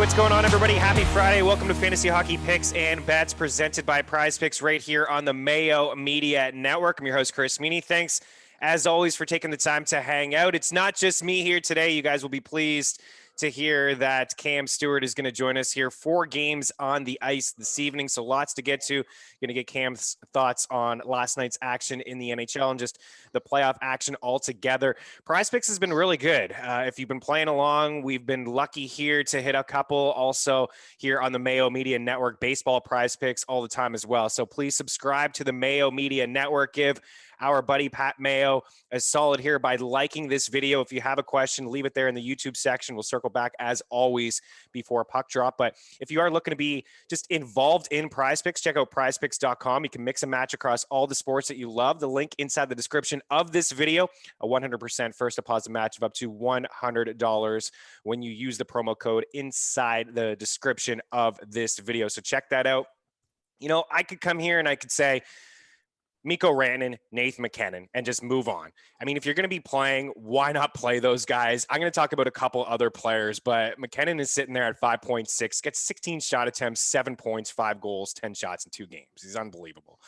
what's going on, everybody? Happy Friday. Welcome to Fantasy Hockey Picks and Bets presented by Prize Picks right here on the Mayo Media Network. I'm your host, Chris Meaney. Thanks, as always, for taking the time to hang out. It's not just me here today. You guys will be pleased to hear that Cam Stewart is going to join us here. 4 games on the ice this evening, so lots to get to. Going to get Cam's thoughts on last night's action in the NHL and just the playoff action altogether. Prize Picks has been really good. If you've been playing along, we've been lucky here to hit a couple. Also here on the Mayo Media Network, baseball Prize Picks all the time as well. So please subscribe to the Mayo Media Network. Give our buddy Pat Mayo a solid here by liking this video. If you have a question, leave it there in the YouTube section. We'll circle back as always before puck drop. But if you are looking to be just involved in Prize Picks, check out prizepicks.com. You can mix and match across all the sports that you love. The link inside the description of this video, a 100% first deposit match of up to $100 when you use the promo code inside the description of this video. So check that out. You know, I could come here and I could say, Mikko Rantanen, Nathan McKinnon, and just move on. I mean, if you're going to be playing, why not play those guys? I'm going to talk about a couple other players, but McKinnon is sitting there at 5.6, gets 16 shot attempts, 7 points, 5 goals, 10 shots in 2 games. He's unbelievable.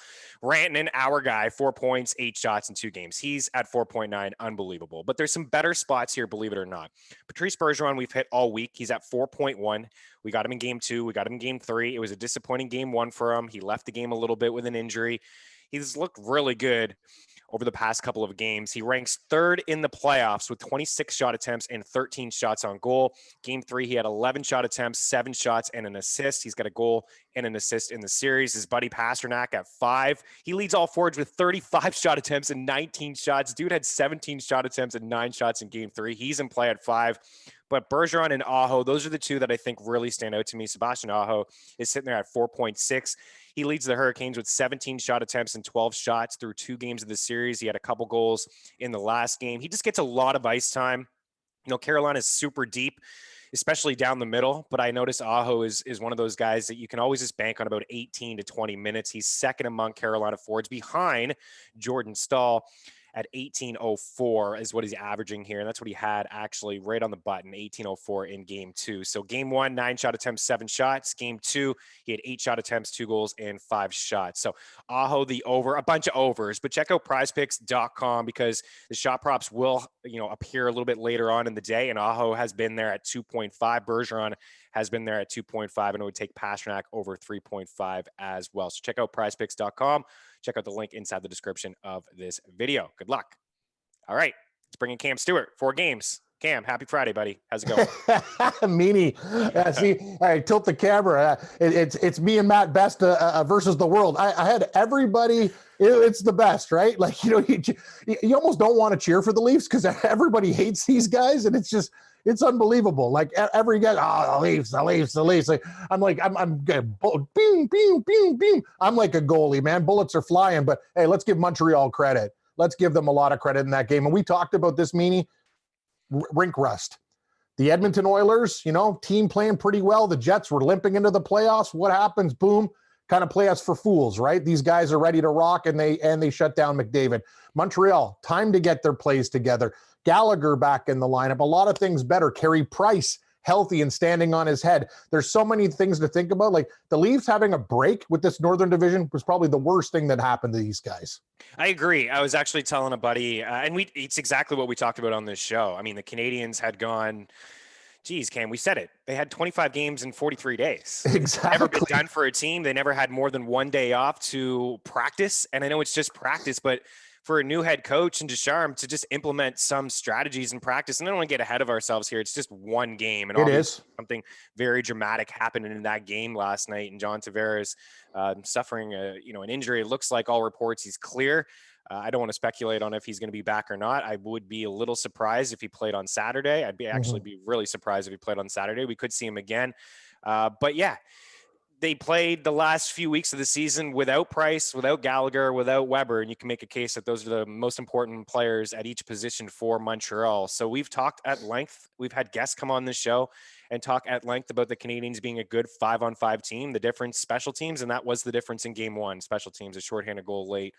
Rantanen, our guy, 4 points, 8 shots in 2 games. He's at 4.9, unbelievable. But there's some better spots here, believe it or not. Patrice Bergeron, we've hit all week. He's at 4.1. We got him in game 2. We got him in game 3. It was a disappointing game 1 for him. He left the game a little bit with an injury. He's looked really good over the past couple of games. He ranks 3rd in the playoffs with 26 shot attempts and 13 shots on goal. Game 3, he had 11 shot attempts, 7 shots, and an assist. He's got a goal and an assist in the series. His buddy Pasternak at 5. He leads all forwards with 35 shot attempts and 19 shots. Dude had 17 shot attempts and 9 shots in game 3. He's in play at 5. But Bergeron and Aho, those are the two that I think really stand out to me. Sebastian Aho is sitting there at 4.6. He leads the Hurricanes with 17 shot attempts and 12 shots through 2 games of the series. He had a couple goals in the last game. He just gets a lot of ice time. You know, Carolina is super deep, especially down the middle. But I notice Aho is one of those guys that you can always just bank on about 18 to 20 minutes. He's second among Carolina forwards behind Jordan Staal at 18.04 is what he's averaging here. And that's what he had actually right on the button, 18.04 in game 2. So game 1, 9 shot attempts, 7 shots. Game 2, he had 8 shot attempts, 2 goals, and 5 shots. So Aho, the over, a bunch of overs, but check out prizepicks.com because the shot props will, appear a little bit later on in the day. And Aho has been there at 2.5. Bergeron has been there at 2.5, and it would take Pasternak over 3.5 as well. So check out prizepicks.com. Check out the link inside the description of this video. Good luck. All right, let's bring in Cam Stewart. 4 games. Cam, happy Friday, buddy. How's it going? Meaney, see, I tilt the camera. It's me and Matt Best versus the world. I had everybody. It's the best, right? Like, you almost don't want to cheer for the Leafs because everybody hates these guys, and it's unbelievable. Like every guy, the Leafs. Like, I'm good. Bing, bing, bing, bing. I'm like a goalie, man. Bullets are flying, but hey, let's give Montreal credit. Let's give them a lot of credit in that game. And we talked about this, Meaney. Rink rust. The Edmonton Oilers, team playing pretty well. The Jets were limping into the playoffs. What happens? Boom. Kind of play us for fools, right? These guys are ready to rock, and they shut down McDavid. Montreal, time to get their plays together. Gallagher back in the lineup. A lot of things better. Carey Price healthy and standing on his head. There's so many things to think about. Like the Leafs having a break with this Northern Division was probably the worst thing that happened to these guys. I agree. I was actually telling a buddy, it's exactly what we talked about on this show. I mean, the Canadians had gone, geez, Cam, we said it. They had 25 games in 43 days. Exactly. Never been done for a team. They never had more than 1 day off to practice. And I know it's just practice, but for a new head coach and Ducharme to just implement some strategies in practice. And I don't want to get ahead of ourselves here. It's just one game. And it is something very dramatic happened in that game last night. And John Tavares suffering an injury. It looks like all reports he's clear. I don't want to speculate on if he's going to be back or not. I would be a little surprised if he played on Saturday. I'd actually be really surprised if he played on Saturday. We could see him again. But yeah, they played the last few weeks of the season without Price, without Gallagher, without Weber, and you can make a case that those are the most important players at each position for Montreal. So we've talked at length. We've had guests come on this show and talk at length about the Canadians being a good 5-on-5 team, the difference special teams, and that was the difference in game 1. Special teams, a shorthanded goal late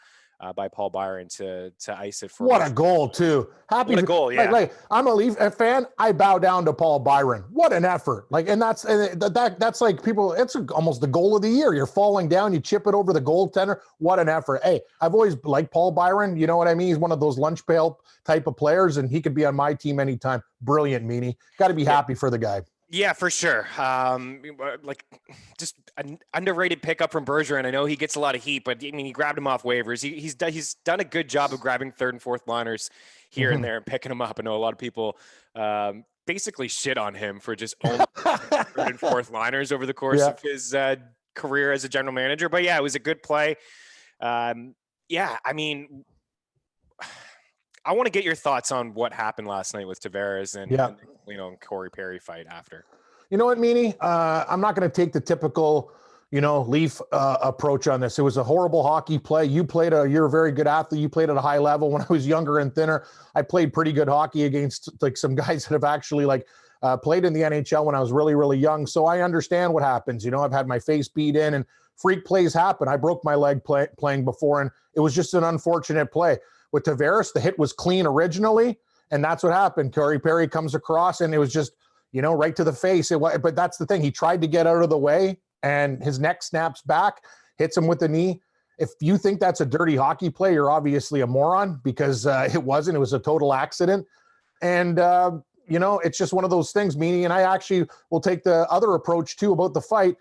by Paul Byron to ice it for. What a goal too. Happy. What a goal. Yeah. Like I'm a Leaf fan. I bow down to Paul Byron. What an effort. That's like people, it's almost the goal of the year. You're falling down, you chip it over the goaltender. What an effort. Hey, I've always liked Paul Byron. You know what I mean? He's one of those lunch pail type of players, and he could be on my team anytime. Brilliant, Meaney. Got to be happy for the guy. Yeah, for sure. Like just an underrated pickup from Bergeron. I know he gets a lot of heat, but I mean, he grabbed him off waivers. He's done a good job of grabbing third and fourth liners here and there and picking them up. I know a lot of people basically shit on him for just owning third and fourth liners over the course of his career as a general manager. But yeah, it was a good play. I mean, I want to get your thoughts on what happened last night with Tavares and Corey Perry fight after. You know what, Meaney? I'm not going to take the typical, Leaf approach on this. It was a horrible hockey play. You're a very good athlete. You played at a high level. When I was younger and thinner, I played pretty good hockey against like some guys that have actually played in the NHL when I was really, really young. So I understand what happens. I've had my face beat in and freak plays happen. I broke my leg playing before, and it was just an unfortunate play. With Tavares, the hit was clean originally, and that's what happened. Corey Perry comes across, and it was just, right to the face. But that's the thing. He tried to get out of the way, and his neck snaps back, hits him with the knee. If you think that's a dirty hockey play, you're obviously a moron, because it wasn't. It was a total accident. And, it's just one of those things, Meaney, and I actually will take the other approach, too, about the fight.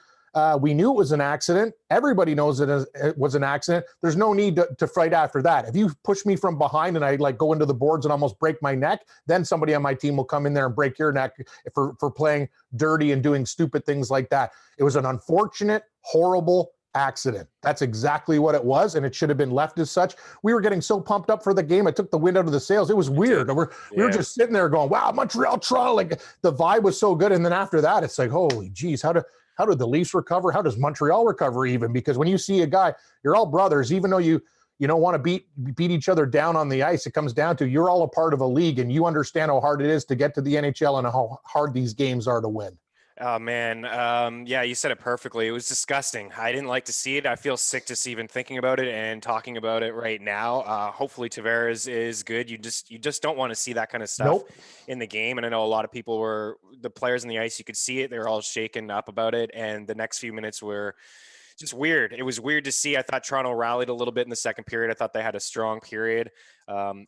We knew it was an accident. Everybody knows it was an accident. There's no need to fight after that. If you push me from behind and I go into the boards and almost break my neck, then somebody on my team will come in there and break your neck for playing dirty and doing stupid things like that. It was an unfortunate, horrible accident. That's exactly what it was, and it should have been left as such. We were getting so pumped up for the game, it took the wind out of the sails. It was weird. We were just sitting there going, wow, Montreal, Toronto. The vibe was so good, and then after that, it's like, holy geez, how did the Leafs recover? How does Montreal recover even? Because when you see a guy, you're all brothers, even though you don't want to beat each other down on the ice, it comes down to you're all a part of a league, and you understand how hard it is to get to the NHL and how hard these games are to win. Oh, man. Yeah, you said it perfectly. It was disgusting. I didn't like to see it. I feel sick just even thinking about it and talking about it right now. Hopefully Tavares is good. You just don't want to see that kind of stuff in the game. And I know a lot of people the players on the ice, you could see it. They were all shaken up about it. And the next few minutes were just weird. It was weird to see. I thought Toronto rallied a little bit in the second period. I thought they had a strong period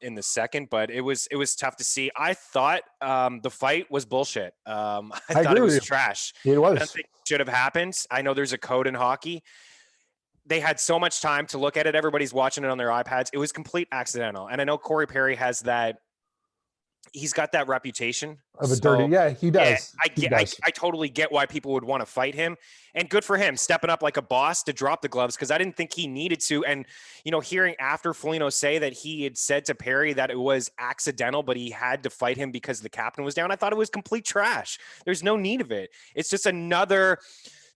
in the second, but it was tough to see. I thought the fight was bullshit. I thought it was trash. It was. I don't think it should have happened. I know there's a code in hockey. They had so much time to look at it. Everybody's watching it on their iPads. It was complete accidental. And I know Corey Perry has that. He's got that reputation of a dirty. Yeah, he does. Yeah, I totally get why people would want to fight him, and good for him stepping up like a boss to drop the gloves, because I didn't think he needed to. And hearing after Foligno say that he had said to Perry that it was accidental, but he had to fight him because the captain was down, I thought it was complete trash. There's no need of it. It's just another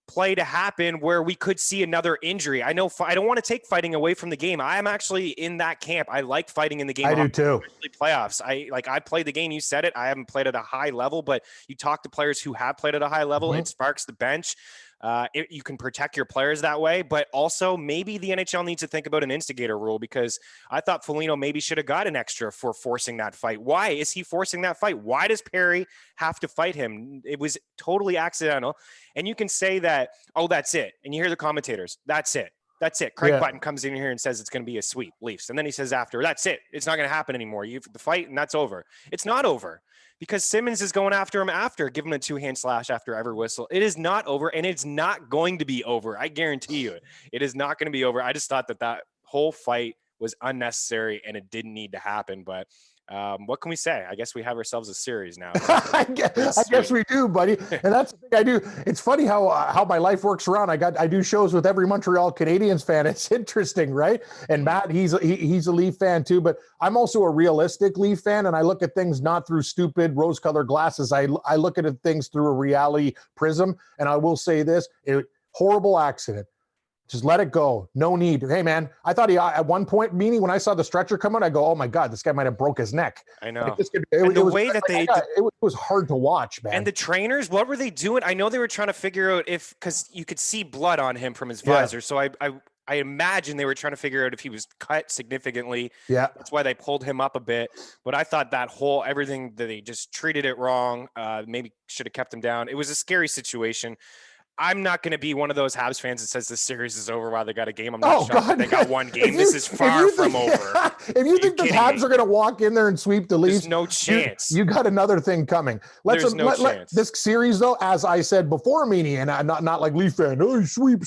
play to happen where we could see another injury. I know I don't want to take fighting away from the game. I am actually in that camp. I like fighting in the game. I do too. Playoffs. I played the game. You said it. I haven't played at a high level, but you talk to players who have played at a high level. It sparks the bench. You can protect your players that way, but also maybe the NHL needs to think about an instigator rule, because I thought Foligno maybe should have got an extra for forcing that fight. Why is he forcing that fight? Why does Perry have to fight him? It was totally accidental. And you can say that, oh, that's it. And you hear the commentators, that's it. That's it. Craig Button comes in here and says it's going to be a sweep, Leafs. And then he says after, that's it. It's not going to happen anymore. You've the fight and that's over. It's not over, because Simmons is going after him after, giving him a two-hand slash after every whistle. It is not over, and it's not going to be over. I guarantee you it is not going to be over. I just thought that whole fight was unnecessary and it didn't need to happen. But what can we say? I guess we have ourselves a series now. I guess we do, buddy. And that's the thing I do. It's funny how my life works around. I do shows with every Montreal Canadiens fan. It's interesting, right? And Matt, he's a Leaf fan too, but I'm also a realistic Leaf fan, and I look at things not through stupid rose-colored glasses. I look at things through a reality prism, and I will say this: horrible accident. Just let it go. No need. Hey, man, I thought at one point, Meaney, when I saw the stretcher come out, I go, oh, my God, this guy might have broke his neck. I know. It was hard to watch, man. And the trainers, what were they doing? I know they were trying to figure out because you could see blood on him from his visor. So I imagine they were trying to figure out if he was cut significantly. Yeah. That's why they pulled him up a bit. But I thought everything that they just treated it wrong. Maybe should have kept him down. It was a scary situation. I'm not going to be one of those Habs fans that says this series is over while they got a game. I'm not shocked that they got one game. This is far from over. If you think the Habs are going to walk in there and sweep the Leafs, there's no chance. You got another thing coming. There's no chance. This series, though, as I said before, Meaney, and I'm not like Leaf fan, oh, sweep.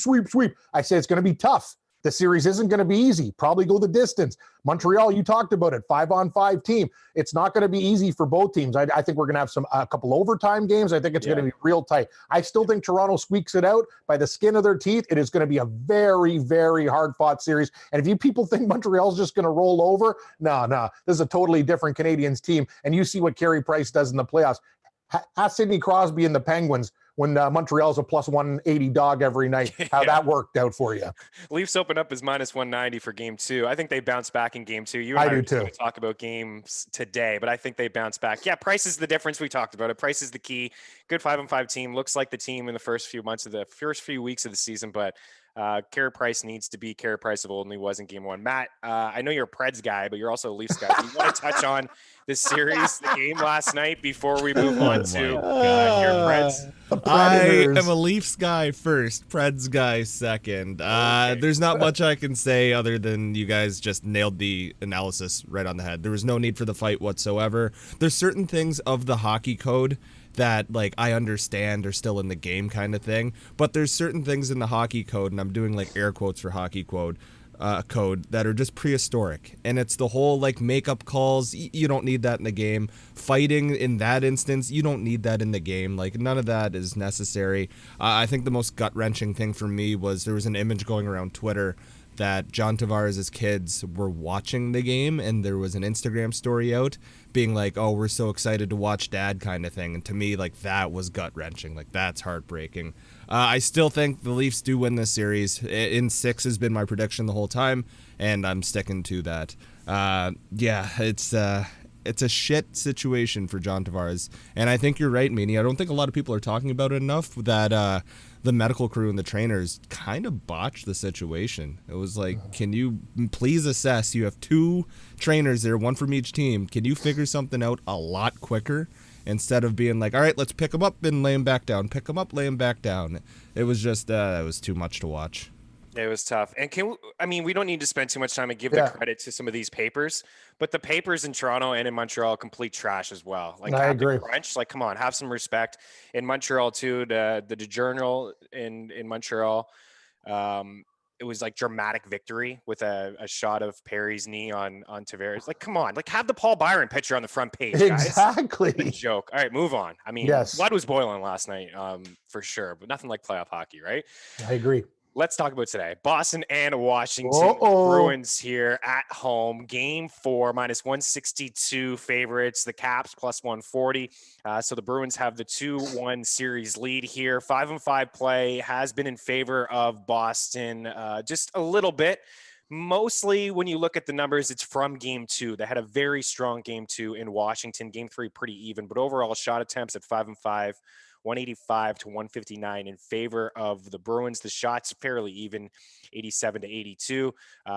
I say it's going to be tough. The series isn't going to be easy. Probably go the distance. Montreal, you talked about it, 5-on-5 team. It's not going to be easy for both teams. I think we're going to have a couple overtime games. I think it's going to be real tight. I still think Toronto squeaks it out by the skin of their teeth. It is going to be a very, very hard-fought series. And if you people think Montreal's just going to roll over, no. This is a totally different Canadiens team. And you see what Carey Price does in the playoffs. Ask Sidney Crosby and the Penguins when Montreal's a plus 180 dog every night, how that worked out for you. Leafs open up as minus 190 for game 2. I think they bounce back in game 2. You and I do too. Going to talk about games today, but I think they bounce back. Yeah, Price is the difference. We talked about it. Price is the key. Good 5-on-5 team. Looks like the team in the first few weeks of the season, but Carey Price needs to be Carey Price of old, and he was in game 1. Matt, I know you're a Preds guy, but you're also a Leafs guy. Do you want to touch on this series, the game last night, before we move on to your Preds? I am a Leafs guy first, Preds guy second. Okay. There's not much I can say other than you guys just nailed the analysis right on the head. There was no need for the fight whatsoever. There's certain things of the hockey code that, like, I understand are still in the game kind of thing, but there's certain things in the hockey code, and I'm doing like air quotes for hockey code that are just prehistoric, and it's the whole like makeup calls. You don't need that in the game. Fighting in that instance, you don't need that in the game. Like, none of that is necessary. I think the most gut-wrenching thing for me was there was an image going around Twitter that John Tavares' kids were watching the game, and there was an Instagram story out being like, oh, we're so excited to watch dad kind of thing. And to me, like, that was gut-wrenching. Like, that's heartbreaking. I still think the Leafs do win this series. In 6 has been my prediction the whole time, and I'm sticking to that. It's a shit situation for John Tavares. And I think you're right, Meaney. I don't think a lot of people are talking about it enough that the medical crew and the trainers kind of botched the situation. It was like, can you please assess? You have 2 trainers there, one from each team. Can you figure something out a lot quicker instead of being like, all right, let's pick him up and lay him back down. Pick him up, lay him back down. It was just, it was too much to watch. It was tough. And we don't need to spend too much time and give the credit to some of these papers, but the papers in Toronto and in Montreal, complete trash as well. Like, I agree. Crunch, like, come on, have some respect. In Montreal too, the Journal in Montreal, it was like dramatic victory with a shot of Perry's knee on Tavares. Like, come on, like, have the Paul Byron picture on the front page, guys. Exactly. What a joke. All right, move on. I mean, blood was boiling last night, for sure, but nothing like playoff hockey, right? I agree. Let's talk about today. Boston and Washington. Bruins here at home. Game 4, minus 162 favorites. The Caps plus 140. So the Bruins have the 2-1 series lead here. 5-on-5 play has been in favor of Boston just a little bit. Mostly when you look at the numbers, it's from game 2. They had a very strong game 2 in Washington. Game 3, pretty even. But overall, shot attempts at 5-on-5. 185 to 159 in favor of the Bruins. The shots fairly even, 87 to 82.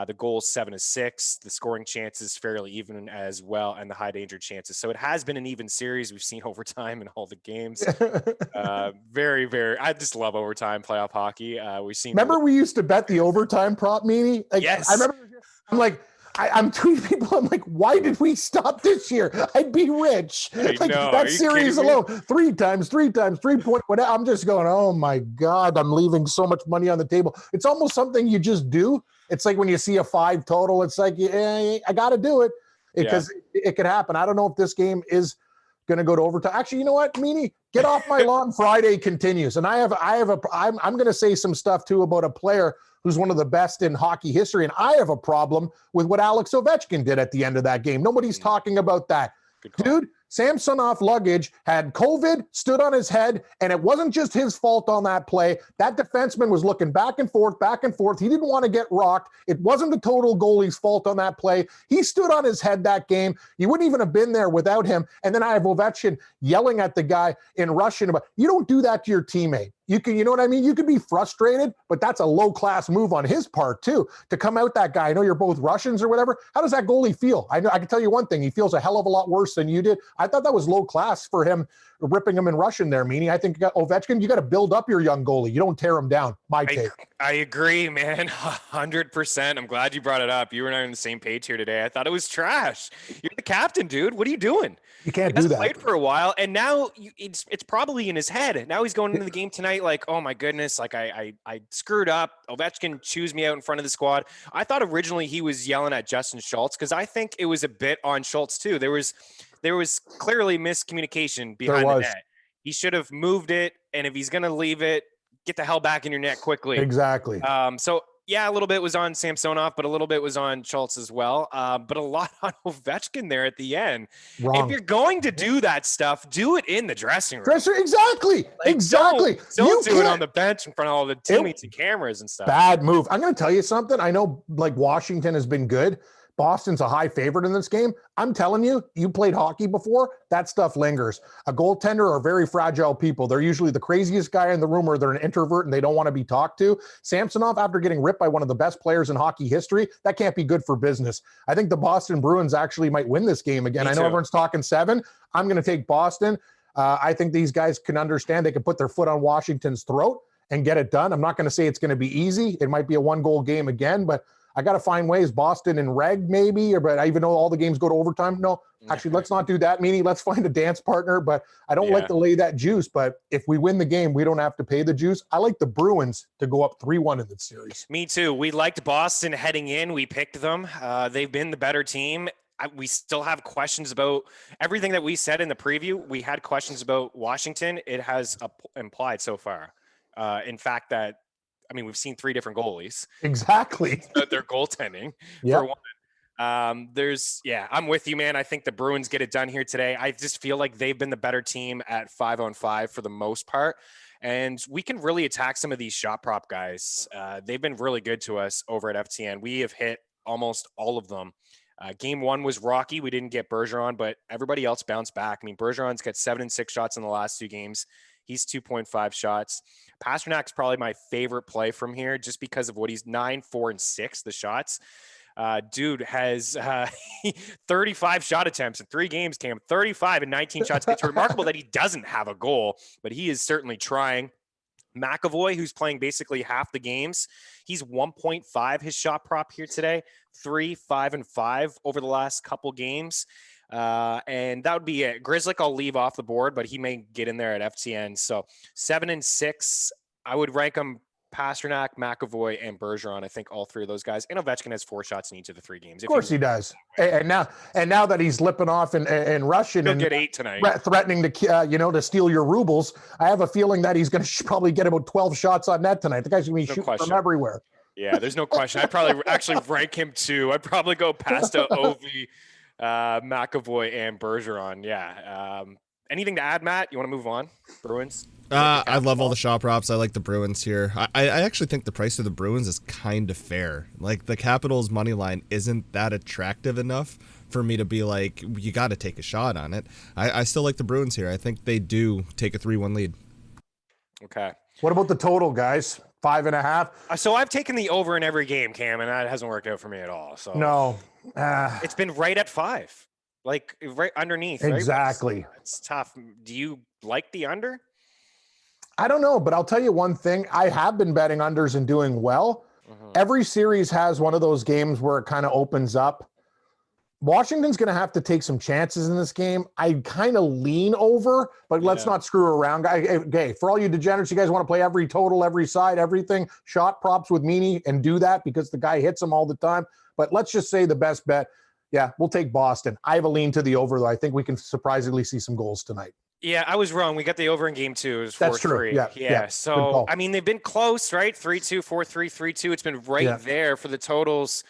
The goals 7-6. The scoring chances fairly even as well, and the high danger chances. So it has been an even series. We've seen overtime in all the games. Very, very. I just love overtime playoff hockey. We've seen. Remember, we used to bet the overtime prop, Meaney? Like, yes. I remember. I'm like. I'm tweeting people. I'm like, why did we stop this year? I'd be rich. Like, that series alone, 3 times, 3-point. Whatever. I'm just going, oh my God, I'm leaving so much money on the table. It's almost something you just do. It's like when you see a 5 total, it's like, I got to do it because it could happen. I don't know if this game is going to go to overtime. Actually, you know what, Meaney? Get off my lawn. Friday continues. And I'm going to say some stuff too about a player who's one of the best in hockey history. And I have a problem with what Alex Ovechkin did at the end of that game. Nobody's talking about that. Dude, Samsonov luggage had COVID, stood on his head, and it wasn't just his fault on that play. That defenseman was looking back and forth, back and forth. He didn't want to get rocked. It wasn't the total goalie's fault on that play. He stood on his head that game. You wouldn't even have been there without him. And then I have Ovechkin yelling at the guy in Russian about, you don't do that to your teammate. You know what I mean? You could be frustrated, but that's a low-class move on his part, too, to come out that guy. I know you're both Russians or whatever. How does that goalie feel? I can tell you one thing. He feels a hell of a lot worse than you did. I thought that was low-class for him, ripping him in Russian there, Meaney. I think Ovechkin, you got to build up your young goalie. You don't tear him down. My take. I agree, man. 100%. I'm glad you brought it up. You and I are on the same page here today. I thought it was trash. You're the captain, dude. What are you doing? You can't do that. Played for a while, and now it's probably in his head. Now he's going into the game tonight like, oh my goodness, like I screwed up. Ovechkin chews me out in front of the squad. I thought originally he was yelling at Justin Schultz because I think it was a bit on Schultz too. There was clearly miscommunication behind the net. He should have moved it, and if he's going to leave it, get the hell back in your net quickly. Exactly. So yeah, a little bit was on Samsonov, but a little bit was on Schultz as well. But a lot on Ovechkin there at the end. Wrong. If you're going to do that stuff, do it in the dressing room. Exactly. Exactly. Don't do it on the bench in front of all the teammates and cameras and stuff. Bad move. I'm going to tell you something. I know like Washington has been good. Boston's a high favorite in this game. I'm telling you, you played hockey before, that stuff lingers. A goaltender are very fragile people. They're usually the craziest guy in the room, or they're an introvert and they don't want to be talked to. Samsonov, after getting ripped by one of the best players in hockey history, that can't be good for business. I think the Boston Bruins actually might win this game again. I know everyone's talking 7. I'm going to take Boston. I think these guys can understand they can put their foot on Washington's throat and get it done. I'm not going to say it's going to be easy. It might be a 1-goal game again, but I got to find ways. Boston and reg maybe, but I even know all the games go to overtime. No, actually, let's not do that, Meaney. Let's find a dance partner, but I don't like to lay that juice. But if we win the game, we don't have to pay the juice. I like the Bruins to go up 3-1 in this series. Me too. We liked Boston heading in. We picked them. They've been the better team. We still have questions about everything that we said in the preview. We had questions about Washington. It has implied so far. In fact, we've seen 3 different goalies. Exactly. They're goaltending for one. I'm with you, man. I think the Bruins get it done here today. I just feel like they've been the better team at 5-on-5 for the most part. And we can really attack some of these shot prop guys. They've been really good to us over at FTN. We have hit almost all of them. Game 1 was rocky. We didn't get Bergeron, but everybody else bounced back. I mean, Bergeron's got 7 and 6 shots in the last 2 games. He's 2.5 shots. Pasternak's probably my favorite play from here just because of what he's 9, 4, and 6, the shots. Dude has 35 shot attempts in 3 games, Cam. 35 and 19 shots. It's remarkable that he doesn't have a goal, but he is certainly trying. McAvoy, who's playing basically half the games, he's 1.5 his shot prop here today. 3, 5, and 5 over the last couple games. And that would be it. Grizzlick I'll leave off the board, but he may get in there at FTN. So 7 and 6, I would rank them Pasternak, McAvoy, and Bergeron. I think all 3 of those guys. And Ovechkin has 4 shots in each of the 3 games. Of course he does. And now that he's lipping off in Russian he'll and get 8 tonight, threatening to to steal your rubles, I have a feeling that he's going to probably get about 12 shots on net tonight. The guy's going to be shooting from everywhere. Yeah, there's no question. I'd probably actually rank him 2. I'd probably go Pasta, Ovi, McAvoy, and Bergeron. Yeah. Anything to add, Matt? You want to move on? Bruins? I love all the shot props. I like the Bruins here. I actually think the price of the Bruins is kind of fair. Like, the Capitals money line isn't that attractive enough for me to be like, you got to take a shot on it. I still like the Bruins here. I think they do take a 3-1 lead. Okay. What about the total, guys? 5.5? So I've taken the over in every game, Cam, and that hasn't worked out for me at all. So no. It's been right at 5. Like, right underneath. Exactly. Right? It's tough. Do you like the under? I don't know, but I'll tell you one thing. I have been betting unders and doing well. Every series has one of those games where it kind of opens up. Washington's going to have to take some chances in this game. I kind of lean over, but let's not screw around. Okay, for all you degenerates, you guys want to play every total, every side, everything, shot props with Meaney and do that because the guy hits them all the time. But let's just say the best bet. Yeah, we'll take Boston. I have a lean to the over, though. I think we can surprisingly see some goals tonight. Yeah, I was wrong. We got the over in game 2. It was 4-3. That's true. Yeah. So, I mean, they've been close, right? 3-2, 4-3, 3-2. It's been right there for the totals.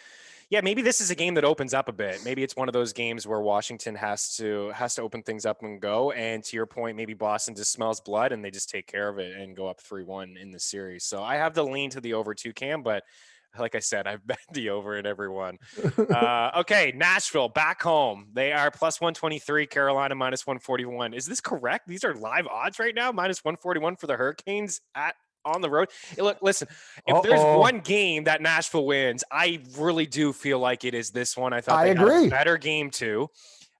Yeah, maybe this is a game that opens up a bit. Maybe it's one of those games where Washington has to open things up and go. And to your point, maybe Boston just smells blood and they just take care of it and go up 3-1 in the series. So I have the lean to the over 2, Cam, but like I said, I've bet the over in every one. Okay, Nashville back home. They are plus 123, Carolina minus 141. Is this correct? These are live odds right now, minus 141 for the Hurricanes on the road. Hey, look, listen, if there's one game that Nashville wins, I really do feel like it is this one. I thought they had a better game too.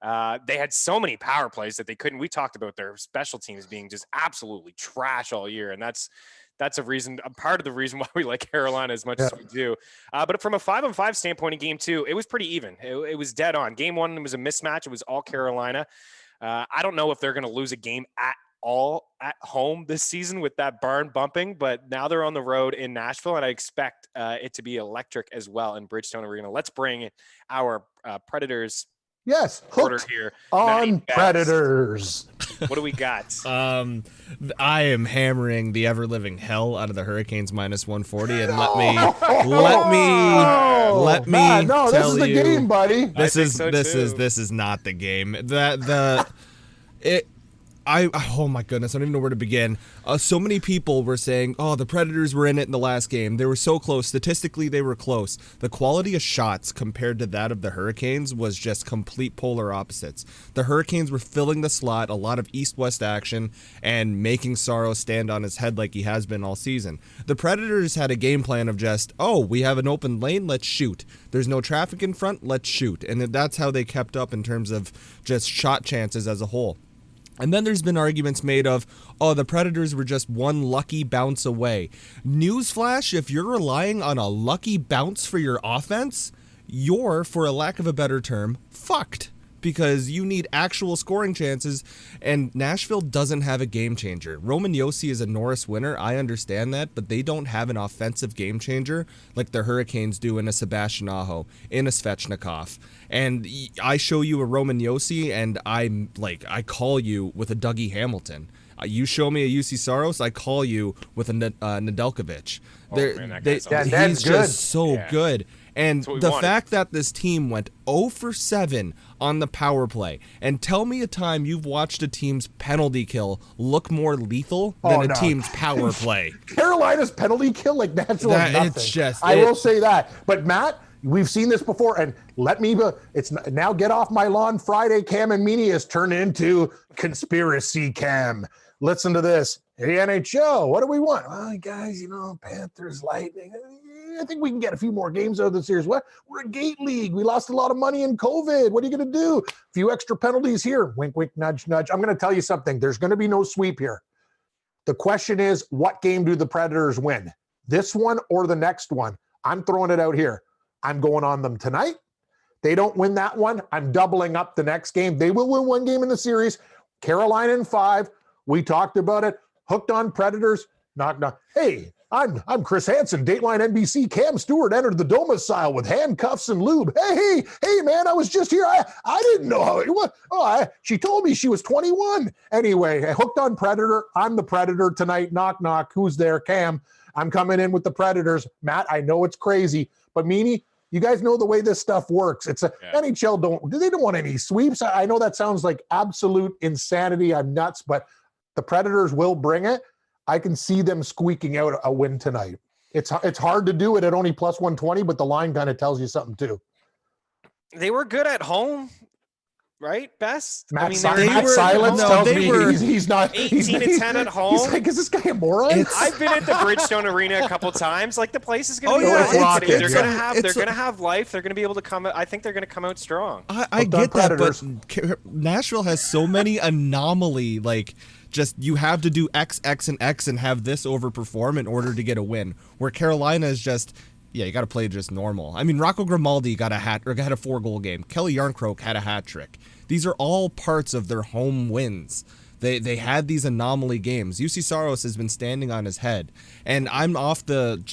They had so many power plays that they couldn't. We talked about their special teams being just absolutely trash all year, and that's a part of the reason why we like Carolina as much as we do. But from a 5-on-5 standpoint in game 2, it was pretty even. It was dead on. Game 1, it was a mismatch. It was all Carolina. I don't know if they're going to lose a game at all at home this season with that barn bumping, but now they're on the road in Nashville, and I expect it to be electric as well in Bridgestone Arena. Let's bring our Predators. Yes, hooked here on Predators. What do we got? I am hammering the ever living hell out of the Hurricanes minus 140, and let me no, tell this is the you, game, buddy. This is not the game. Oh my goodness, I don't even know where to begin. So many people were saying, oh, the Predators were in it in the last game. They were so close. Statistically, they were close. The quality of shots compared to that of the Hurricanes was just complete polar opposites. The Hurricanes were filling the slot, a lot of east-west action, and making Saros stand on his head like he has been all season. The Predators had a game plan of just, we have an open lane, let's shoot. There's no traffic in front, let's shoot. And that's how they kept up in terms of just shot chances as a whole. And then there's been arguments made of, the Predators were just one lucky bounce away. Newsflash, if you're relying on a lucky bounce for your offense, you're, for a lack of a better term, fucked. Because you need actual scoring chances, and Nashville doesn't have a game changer. Roman Josi is a Norris winner, I understand that, but they don't have an offensive game changer like the Hurricanes do in a Sebastian Aho, in a Svechnikov. And I show you a Roman Josi, and I call you with a Dougie Hamilton. You show me a UC Saros, I call you with a Nedeljkovic. He's just so good. And the fact that this team went 0 for 7 on the power play, and tell me a time you've watched a team's penalty kill look more lethal than a team's power play. Carolina's penalty kill, like Nashville, nothing. I will say that. But Matt, we've seen this before, and it's now get off my lawn Friday. Cam and Meaney has turned into conspiracy Cam. Listen to this. Hey, NHL, what do we want? Well, guys, Panthers, Lightning. I think we can get a few more games out of the series. What? We're a gate league. We lost a lot of money in COVID. What are you going to do? A few extra penalties here. Wink, wink, nudge, nudge. I'm going to tell you something. There's going to be no sweep here. The question is, what game do the Predators win? This one or the next one? I'm throwing it out here. I'm going on them tonight. They don't win that one, I'm doubling up the next game. They will win one game in the series. Carolina in 5. We talked about it. Hooked on Predators. Knock. Hey, I'm Chris Hansen, Dateline NBC. Cam Stewart entered the domicile with handcuffs and lube. Hey, man, I was just here. I didn't know how it was. She told me she was 21. Anyway, hooked on Predator. I'm the Predator tonight. Knock, knock. Who's there? Cam. I'm coming in with the Predators. Matt, I know it's crazy, but Meaney, you guys know the way this stuff works. It's NHL don't want any sweeps. I know that sounds like absolute insanity. I'm nuts, but the Predators will bring it. I can see them squeaking out a win tonight. It's hard to do it at only plus 120, but the line kind of tells you something too. They were good at home, right? Best. Matt Silence tells me he's not 18-10 at home. He's like, is this guy a moron? I've been at the Bridgestone Arena a couple times. Like, the place is going to be they're going to have life. They're going to be able to come. I think they're going to come out strong. I get that, but Nashville has so many anomaly. Like, just you have to do X, X, and X and have this overperform in order to get a win. Where Carolina is just, you got to play just normal. I mean, Rocco Grimaldi had a 4-goal game. Kelly Yarncroke had a hat trick. These are all parts of their home wins. They had these anomaly games. UC Saros has been standing on his head, and I'm off the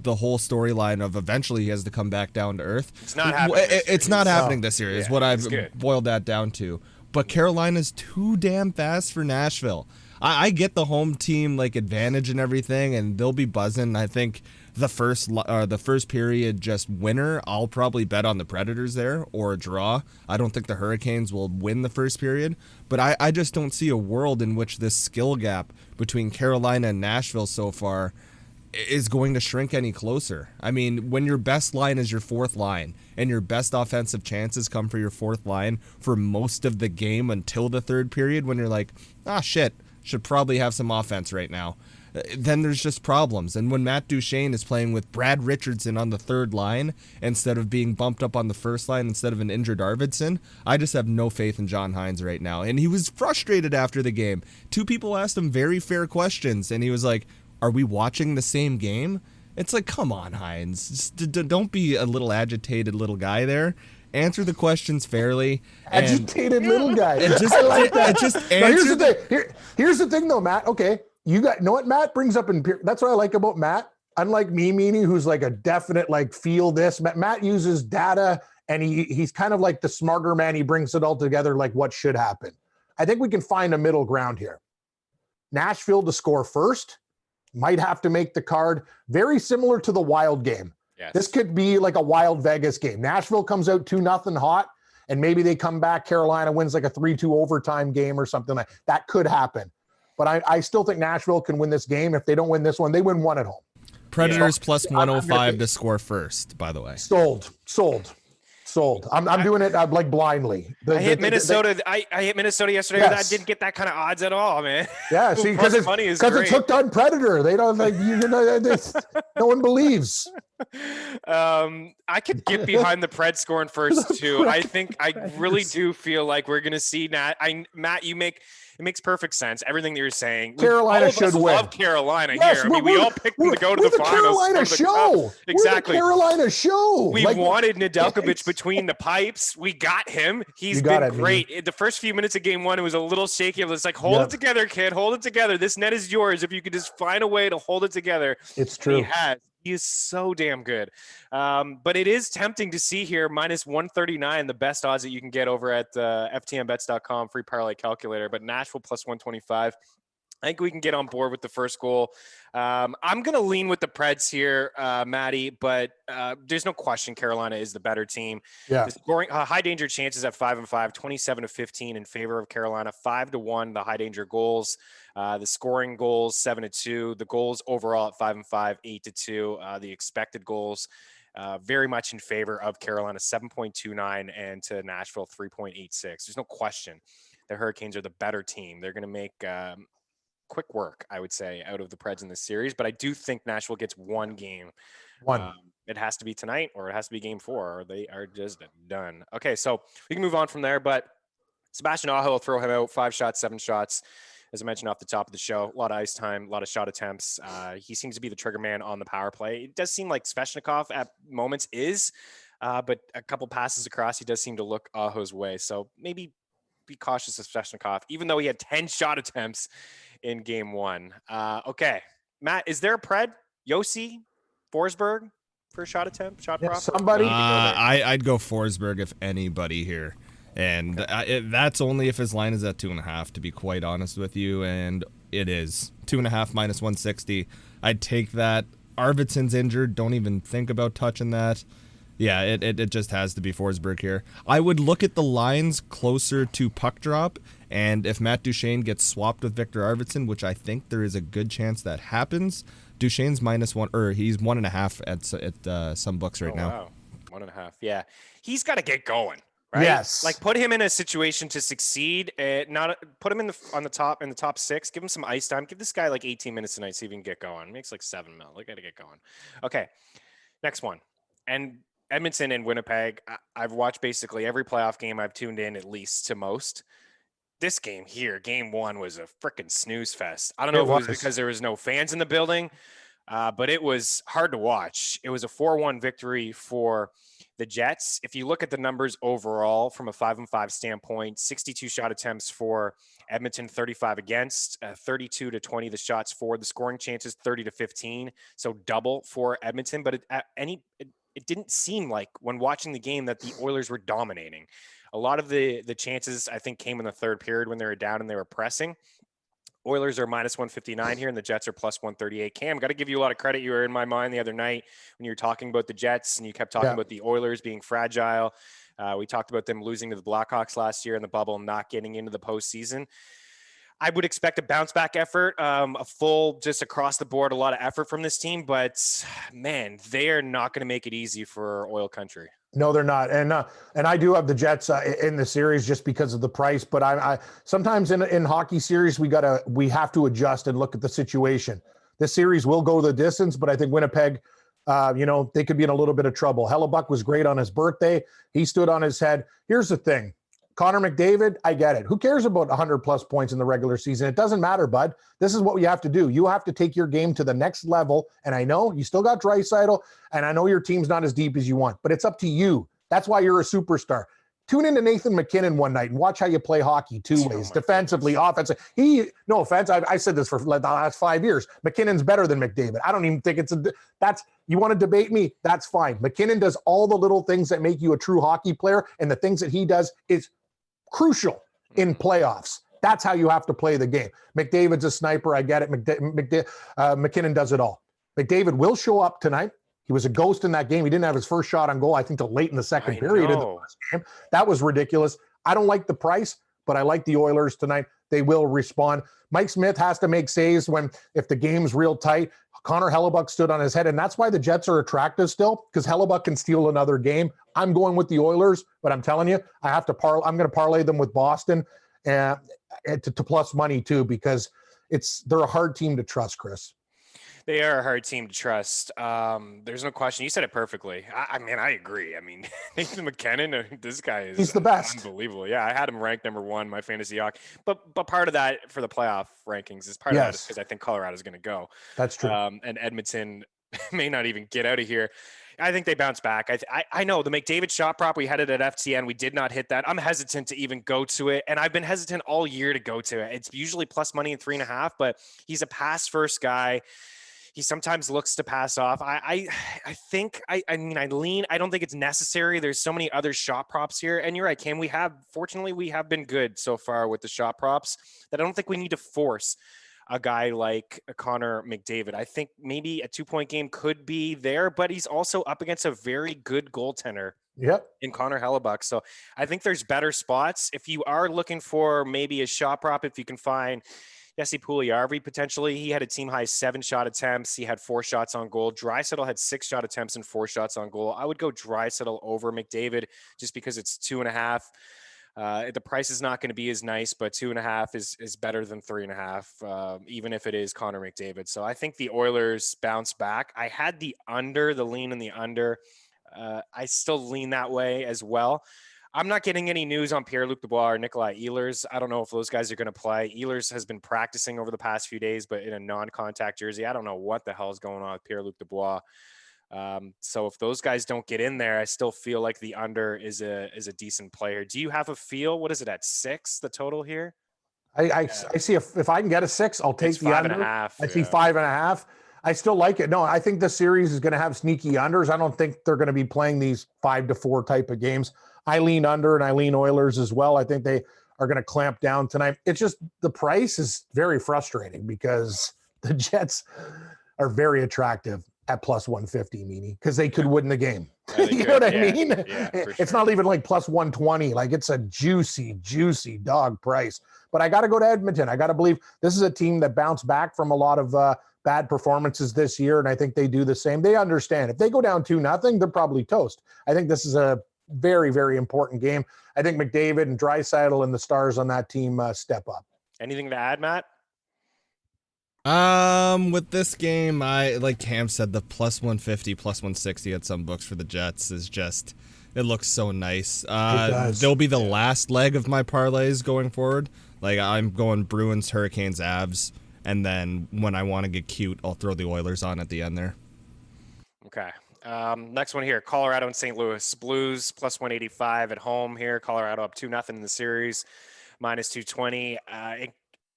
whole storyline of eventually he has to come back down to earth. It's not happening. It's not happening this year. Is what I've boiled that down to. But Carolina's too damn fast for Nashville. I get the home team advantage and everything, and they'll be buzzing. I think the first period just winner, I'll probably bet on the Predators there or a draw. I don't think the Hurricanes will win the first period, but I just don't see a world in which this skill gap between Carolina and Nashville so far is going to shrink any closer. I mean, when your best line is your fourth line and your best offensive chances come for your fourth line for most of the game until the third period, when you're like, shit, should probably have some offense right now, then there's just problems. And when Matt Duchene is playing with Brad Richardson on the third line instead of being bumped up on the first line instead of an injured Arvidsson, I just have no faith in John Hines right now. And he was frustrated after the game. Two people asked him very fair questions, and he was like, are we watching the same game? It's like, come on, Hines. Don't be a little agitated little guy there. Answer the questions fairly. Agitated little guy. I like that. Here's the thing, though, Matt. Okay, you know what Matt brings up that's what I like about Matt. Unlike me, Meaney, who's like a definite feel this. Matt uses data, and he's kind of like the smarter man. He brings it all together, like what should happen. I think we can find a middle ground here. Nashville to score first. Might have to make the card. Very similar to the Wild game. Yes. This could be like a Wild Vegas game. Nashville comes out 2-0 hot, and maybe they come back. Carolina wins like a 3-2 overtime game or something like that. Could happen. But I still think Nashville can win this game. If they don't win this one, they win one at home. Predators plus 105 to score first, by the way. Sold. I'm doing it like blindly. I hit Minnesota. I hit Minnesota yesterday. Yes. I didn't get that kind of odds at all, man. Yeah, see, because it's hooked on Predator. They don't no one believes. I could get behind the Preds scoring first too. I really do feel like we're gonna see Matt. It makes perfect sense. Everything that you're saying. Carolina should win. Love Carolina here. I mean, we all picked them to go to the finals. Carolina show. Exactly. We're the Carolina show. We wanted Nedeljkovic between the pipes. We got him. He's been great. The first few minutes of game one, it was a little shaky. It was like, hold it together, kid. Hold it together. This net is yours. If you could just find a way to hold it together. It's true. He has. He is so damn good. But it is tempting to see here minus 139, the best odds that you can get over at ftmbets.com, free parlay calculator. But Nashville plus 125. I think we can get on board with the first goal. I'm going to lean with the Preds here, Matty, but there's no question Carolina is the better team. Yeah. The scoring high danger chances at 5-5, 27-15 in favor of Carolina, 5-1 the high danger goals. The scoring goals 7-2, the goals overall at 5-5, 8-2. The expected goals very much in favor of Carolina, 7.29, and to Nashville 3.86. There's no question the Hurricanes are the better team. They're going to make quick work, I would say, out of the Preds in this series, but I do think Nashville gets one game. It has to be tonight, or it has to be game 4, or they are just done. Okay, so we can move on from there, but Sebastian Aho will throw him out 5 shots, 7 shots. As I mentioned off the top of the show, a lot of ice time, a lot of shot attempts. He seems to be the trigger man on the power play. It does seem like Svechnikov at moments is, but a couple passes across, he does seem to look Aho's way. So maybe be cautious of Svechnikov, even though he had 10 shot attempts in game 1. Okay, Matt, is there a Pred? Yossi, Forsberg for a shot attempt? Shot prop? Somebody? I'd go Forsberg if anybody here. And that's only if his line is at 2.5, to be quite honest with you. And it is 2.5 minus 160. I'd take that. Arvidsson's injured. Don't even think about touching that. Yeah, it just has to be Forsberg here. I would look at the lines closer to puck drop. And if Matt Duchene gets swapped with Victor Arvidsson, which I think there is a good chance that happens, Duchene's -1, or he's 1.5 at some books right now. Wow, 1.5. Yeah, he's got to get going. Right? Yes. Like put him in a situation to succeed. Not put him in the top 6. Give him some ice time. Give this guy like 18 minutes tonight, see if he can get going. He makes like $7 million. Look, got to get going. Okay, next one. And Edmonton and Winnipeg. I've watched basically every playoff game I've tuned in at least to most. This game here, game 1, was a freaking snooze fest. I don't know if it was because there was no fans in the building, but it was hard to watch. It was a 4-1 victory for the Jets. If you look at the numbers overall from a 5-5 standpoint, 62 shot attempts for Edmonton, 35 against, 32-20 the shots for. The scoring chances 30-15, so double for Edmonton. But it didn't seem like when watching the game that the Oilers were dominating. A lot of the chances I think came in the third period when they were down and they were pressing. Oilers are minus 159 here, and the Jets are plus 138. Cam, got to give you a lot of credit. You were in my mind the other night when you were talking about the Jets, and you kept talking about the Oilers being fragile. We talked about them losing to the Blackhawks last year in the bubble, not getting into the postseason. I would expect a bounce back effort, a full, just across the board, a lot of effort from this team. But man, they are not going to make it easy for Oil Country. No, they're not, and I do have the Jets in the series just because of the price. But I sometimes in hockey series we have to adjust and look at the situation. This series will go the distance, but I think Winnipeg, they could be in a little bit of trouble. Hellebuck was great on his birthday; he stood on his head. Here's the thing. Connor McDavid, I get it. Who cares about 100-plus points in the regular season? It doesn't matter, bud. This is what you have to do. You have to take your game to the next level. And I know you still got Draisaitl, and I know your team's not as deep as you want, but it's up to you. That's why you're a superstar. Tune into Nathan MacKinnon one night and watch how you play hockey two ways, defensively, offensively. No offense, I said this for the last 5 years. McKinnon's better than McDavid. I don't even think you want to debate me? That's fine. MacKinnon does all the little things that make you a true hockey player, and the things that he does is crucial in playoffs. That's how you have to play the game. McDavid's a sniper. I get it. MacKinnon does it all. McDavid will show up tonight. He was a ghost in that game. He didn't have his first shot on goal, I think, till late in the second period of the first game. That was ridiculous. I don't like the price, but I like the Oilers tonight. They will respond. Mike Smith has to make saves if the game's real tight. Connor Hellebuck stood on his head, and that's why the Jets are attractive still, because Hellebuck can steal another game. I'm going with the Oilers, but I'm telling you, I'm going to parlay them with Boston and to plus money too, because they're a hard team to trust, Chris. They are a hard team to trust. There's no question. You said it perfectly. I mean, I agree. I mean, Nathan MacKinnon, this guy is he's the best. Unbelievable. Yeah, I had him ranked number one, my fantasy hawk. But part of that for the playoff rankings is part of that is because I think Colorado's going to go. That's true. And Edmonton may not even get out of here. I think they bounce back. I know the McDavid shot prop, we had it at FTN. We did not hit that. I'm hesitant to even go to it. And I've been hesitant all year to go to it. It's usually plus money in 3.5, but he's a pass first guy. He sometimes looks to pass off. I lean. I don't think it's necessary. There's so many other shot props here. And you're right, Cam. Fortunately, we have been good so far with the shot props that I don't think we need to force a guy like Connor McDavid. I think maybe a 2-point game could be there, but he's also up against a very good goaltender. Yep. In Connor Hellebuck. So I think there's better spots. If you are looking for maybe a shot prop, if you can find Jesse Puljujarvi potentially. He had a team high 7 shot attempts. He had 4 shots on goal. Draisaitl had 6 shot attempts and 4 shots on goal. I would go Draisaitl over McDavid just because it's 2.5. The price is not going to be as nice, but 2.5 is better than 3.5, even if it is Connor McDavid. So I think the Oilers bounce back. I had the lean in the under. I still lean that way as well. I'm not getting any news on Pierre-Luc Dubois or Nikolai Ehlers. I don't know if those guys are going to play. Ehlers has been practicing over the past few days, but in a non-contact jersey. I don't know what the hell is going on with Pierre-Luc Dubois. So if those guys don't get in there, I still feel like the under is a decent player. Do you have a feel? What is it at 6, the total here? I see if I can get a 6, I'll take the under. 5.5. I see 5.5. I still like it. No, I think the series is going to have sneaky unders. I don't think they're going to be playing these 5-4 type of games. I lean under and I lean Oilers as well. I think they are going to clamp down tonight. It's just the price is very frustrating because the Jets are very attractive at plus 150, Meaney, because they could win the game. You know what I mean? Yeah, it's not even like plus 120. Like it's a juicy, juicy dog price. But I got to go to Edmonton. I got to believe this is a team that bounced back from a lot of bad performances this year, and I think they do the same. They understand. If they go down 2-0, they're probably toast. I think this is a very, very important game. I think McDavid and Draisaitl and the stars on that team step up. Anything to add, Matt? With this game, I like Cam said, the plus 150, plus 160 at some books for the Jets is just, it looks so nice. They'll be the last leg of my parlays going forward. Like I'm going Bruins, Hurricanes, Avs, and then when I want to get cute, I'll throw the Oilers on at the end there. Okay. Next one here, Colorado and St. Louis. Blues plus 185 at home here. Colorado up 2-0 in the series, minus 220.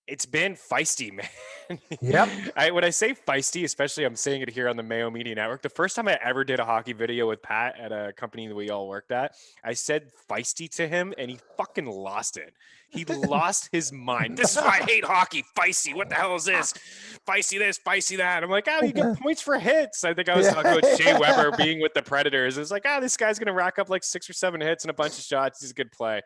It's been feisty, man. Yep. When I say feisty, especially I'm saying it here on the Mayo Media Network, the first time I ever did a hockey video with Pat at a company that we all worked at, I said feisty to him and he fucking lost it. He lost his mind. This is why I hate hockey. Feisty. What the hell is this? Feisty this, feisty that. I'm like, oh, you get points for hits. I think I was talking about Shea Weber being with the Predators. It's like, this guy's going to rack up like 6 or 7 hits and a bunch of shots. He's a good play.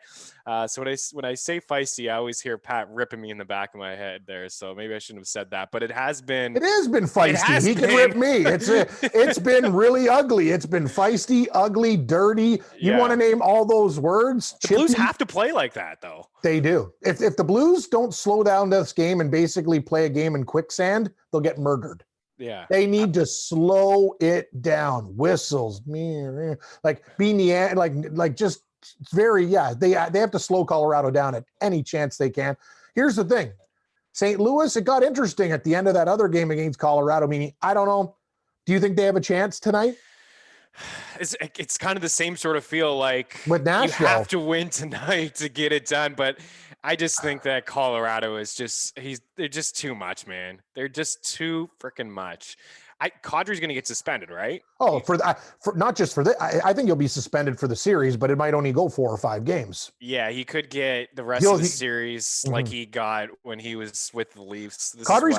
So when I say feisty, I always hear Pat ripping me in the back of my head there. So maybe I shouldn't have said that, but it has been feisty. He can rip me. It's been really ugly. It's been feisty, ugly, dirty. You want to name all those words? The Blues have to play like that though. They do. If the Blues don't slow down this game and basically play a game in quicksand, they'll get murdered. Yeah. They need to slow it down. Whistles, like Meaney, like just very, they have to slow Colorado down at any chance they can. Here's the thing. St. Louis, it got interesting at the end of that other game against Colorado. Meaning, I don't know. Do you think they have a chance tonight? It's kind of the same sort of feel like with Nashville. You have to win tonight to get it done. But I just think that Colorado is they're just too much, man. They're just too freaking much. Kadri's going to get suspended, right? Oh, for not just for this. I think he'll be suspended for the series, but it might only go 4 or 5 games. Yeah, he could get the rest of the series like he got when he was with the Leafs. Kadri's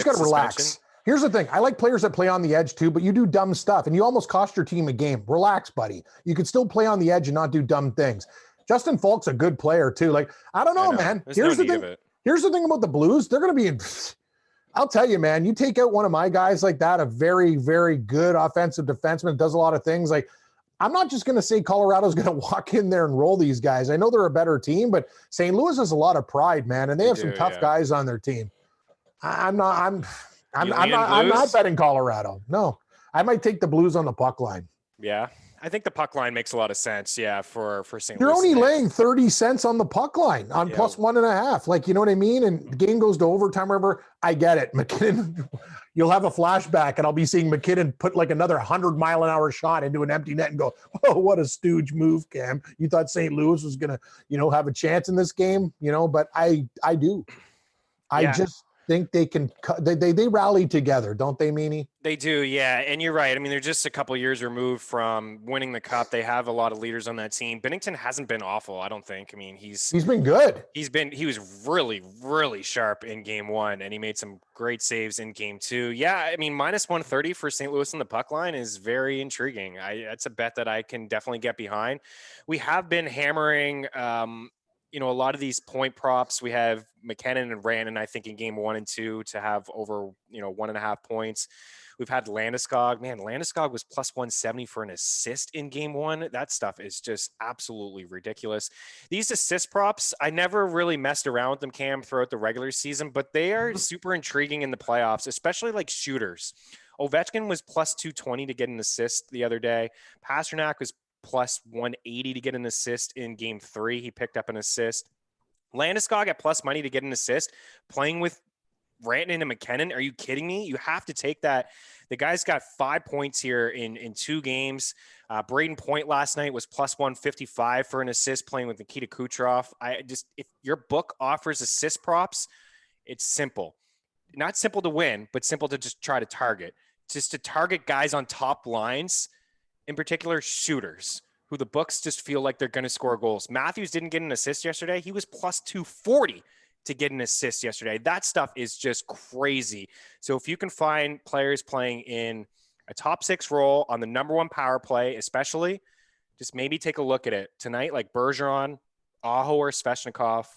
got to relax. Here's the thing. I like players that play on the edge too, but you do dumb stuff and you almost cost your team a game. Relax, buddy. You can still play on the edge and not do dumb things. Justin Falk's a good player too. Like, I don't know, man. Here's the thing. Here's the thing about the Blues. They're going to be in. I'll tell you, man, you take out one of my guys like that, a very, very good offensive defenseman, does a lot of things. Like, I'm not just going to say Colorado's going to walk in there and roll these guys. I know they're a better team, but St. Louis has a lot of pride, man, and they have some tough guys on their team. I'm not betting Colorado. No, I might take the Blues on the puck line. Yeah. I think the puck line makes a lot of sense. Yeah. For St. Louis. You're only laying 30 cents on the puck line on plus 1.5. Like, you know what I mean? And the game goes to overtime, whatever. I get it. McKinnon, you'll have a flashback and I'll be seeing McKinnon put like another 100-mile-an-hour shot into an empty net and go, oh, what a stooge move, Cam. You thought St. Louis was going to, have a chance in this game, but I do. I just think they can they rally together, don't they, Meaney? They do, yeah. And you're right. I mean, they're just a couple years removed from winning the cup. They have a lot of leaders on that team. Bennington hasn't been awful, I don't think. I mean, he's been good. He was really, really sharp in game 1, and he made some great saves in game 2. Yeah, I mean, minus 130 for St. Louis on the puck line is very intriguing. That's a bet that I can definitely get behind. We have been hammering a lot of these point props. We have McKinnon and Rantanen, I think, in game 1 and 2 to have over, 1.5 points. We've had Landeskog. Man, Landeskog was plus 170 for an assist in game 1. That stuff is just absolutely ridiculous. These assist props, I never really messed around with them, Cam, throughout the regular season, but they are super intriguing in the playoffs, especially like shooters. Ovechkin was plus 220 to get an assist the other day. Pasternak was plus 180 to get an assist in game 3. He picked up an assist. Landeskog at plus money to get an assist, playing with Rantanen and McKinnon. Are you kidding me? You have to take that. The guy's got 5 points here in 2 games. Braden Point last night was plus 155 for an assist playing with Nikita Kucherov. If your book offers assist props, it's simple. Not simple to win, but simple to just try to target. Just to target guys on top lines, in particular shooters, who the books just feel like they're going to score goals. Matthews didn't get an assist yesterday. He was plus 240 to get an assist yesterday. That stuff is just crazy. So if you can find players playing in a top 6 role on the number 1 power play, especially, just maybe take a look at it tonight, like Bergeron, Aho or Svechnikov,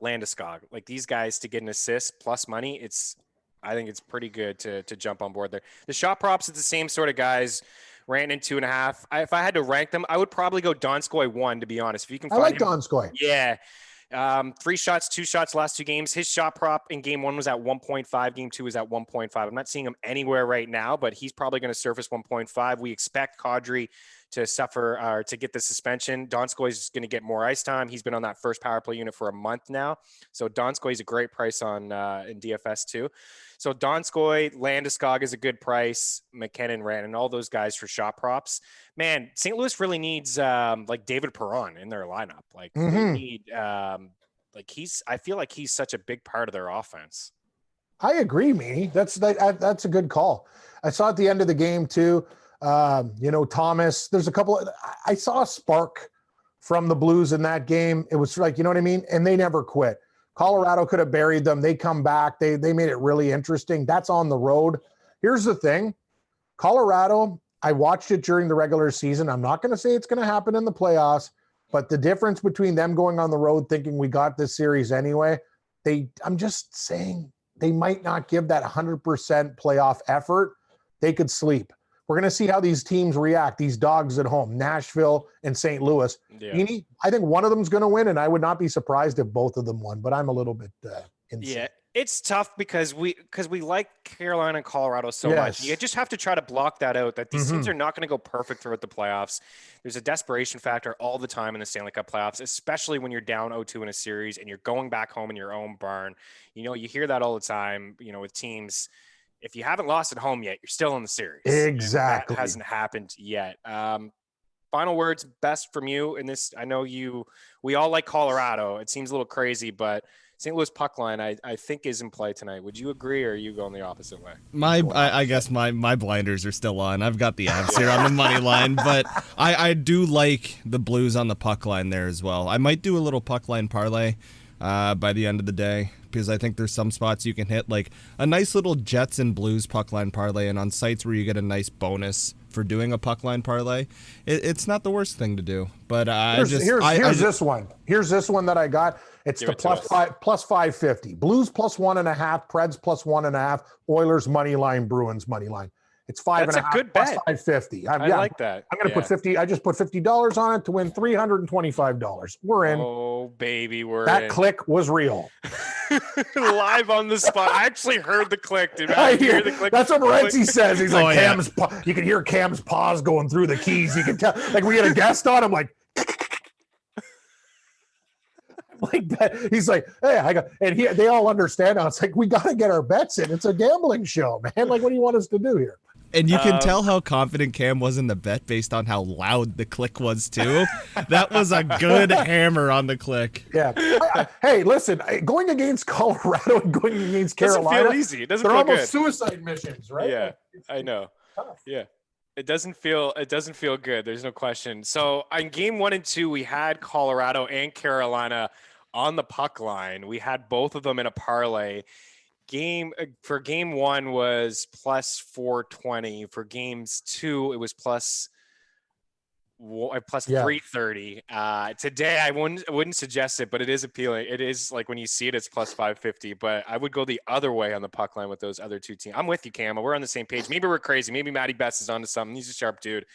Landeskog, like these guys to get an assist plus money. I think it's pretty good to jump on board there. The shot props, it's the same sort of guys. Rantanen 2.5. If I had to rank them, I would probably go Donskoy 1, to be honest. If you can find I like Donskoy. Yeah. 3 shots, 2 shots last 2 games. His shot prop in game 1 was at 1.5. Game 2 was at 1.5. I'm not seeing him anywhere right now, but he's probably going to surface 1.5. We expect Kadri to suffer or to get the suspension. Donskoy is going to get more ice time. He's been on that first power play unit for a month now. So Donskoy is a great price on in DFS too. So Donskoy, Landeskog is a good price. McKinnon, Rantanen, all those guys for shot props. Man, St. Louis really needs like David Perron in their lineup. Like they need like I feel like he's such a big part of their offense. I agree, Meaney. That's a good call. I saw at the end of the game too. Thomas. There's a couple. I saw a spark from the Blues in that game. It was like, you know what I mean? And they never quit. Colorado could have buried them. They come back. They made it really interesting. That's on the road. Here's the thing. Colorado, I watched it during the regular season. I'm not going to say it's going to happen in the playoffs, but the difference between them going on the road thinking we got this series anyway, I'm just saying they might not give that 100% playoff effort. They could sleep. We're going to see how these teams react, these dogs at home, Nashville and St. Louis. Yeah. I think one of them is going to win, and I would not be surprised if both of them won, but I'm a little bit insane. Yeah, it's tough because we like Carolina and Colorado so much. You just have to try to block that out, that these teams are not going to go perfect throughout the playoffs. There's a desperation factor all the time in the Stanley Cup playoffs, especially when you're down 0-2 in a series and you're going back home in your own barn. You hear that all the time, with teams. If you haven't lost at home yet, you're still in the series. Exactly. That hasn't happened yet. Final words, best from you in this. I know we all like Colorado. It seems a little crazy, but St. Louis puck line, I think, is in play tonight. Would you agree, or are you going the opposite way? I guess my blinders are still on. I've got the Avs here on the money line, but I do like the Blues on the puck line there as well. I might do a little puck line parlay by the end of the day, because I think there's some spots you can hit, like a nice little Jets and Blues puck line parlay, and on sites where you get a nice bonus for doing a puck line parlay, it's not the worst thing to do. But here's this one. Here's this one that I got. It's the plus 550. Blues plus 1.5, Preds plus 1.5, Oilers money line, Bruins money line. It's 5.5. That's a good bet. 550. I like that. I'm going to put 50. I just put $50 on it to win $325. We're in. Oh, baby, that click was real. Live on the spot. I actually heard the click. Did I hear the click? That's what Morency says. He's like, you can hear Cam's paws going through the keys. You can tell. Like, we had a guest on. I'm like, like that. He's like, hey, they all understand now. It's like, we got to get our bets in. It's a gambling show, man. Like, what do you want us to do here? And you can tell how confident Cam was in the bet based on how loud the click was, too. That was a good hammer on the click. Yeah. Hey, listen, going against Colorado and going against Carolina. Doesn't feel easy. It doesn't feel almost good. Suicide missions, right? Yeah, I know. Tough. Yeah. It doesn't feel good. There's no question. So on game 1 and 2, we had Colorado and Carolina on the puck line. We had both of them in a parlay. Game 1 was plus 420. For games 2, it was plus 330. Today I wouldn't suggest it, but it is appealing. It is like when you see it, it's plus 550. But I would go the other way on the puck line with those other two teams. I'm with you, Cam. We're on the same page. Maybe we're crazy. Maybe Matty Best is onto something. He's a sharp dude.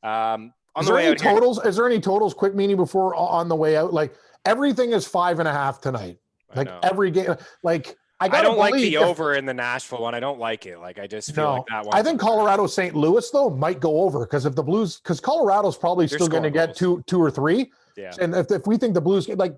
Is there any totals? Quick, Meaney, before on the way out. Like, everything is 5.5 tonight. Like every game. Like, I don't like the over in the Nashville one. I don't like it. Like, I just feel like that one. I think Colorado St. Louis though might go over because if the Blues, because Colorado's probably still going to get two or three. Yeah. And if we think the Blues, like,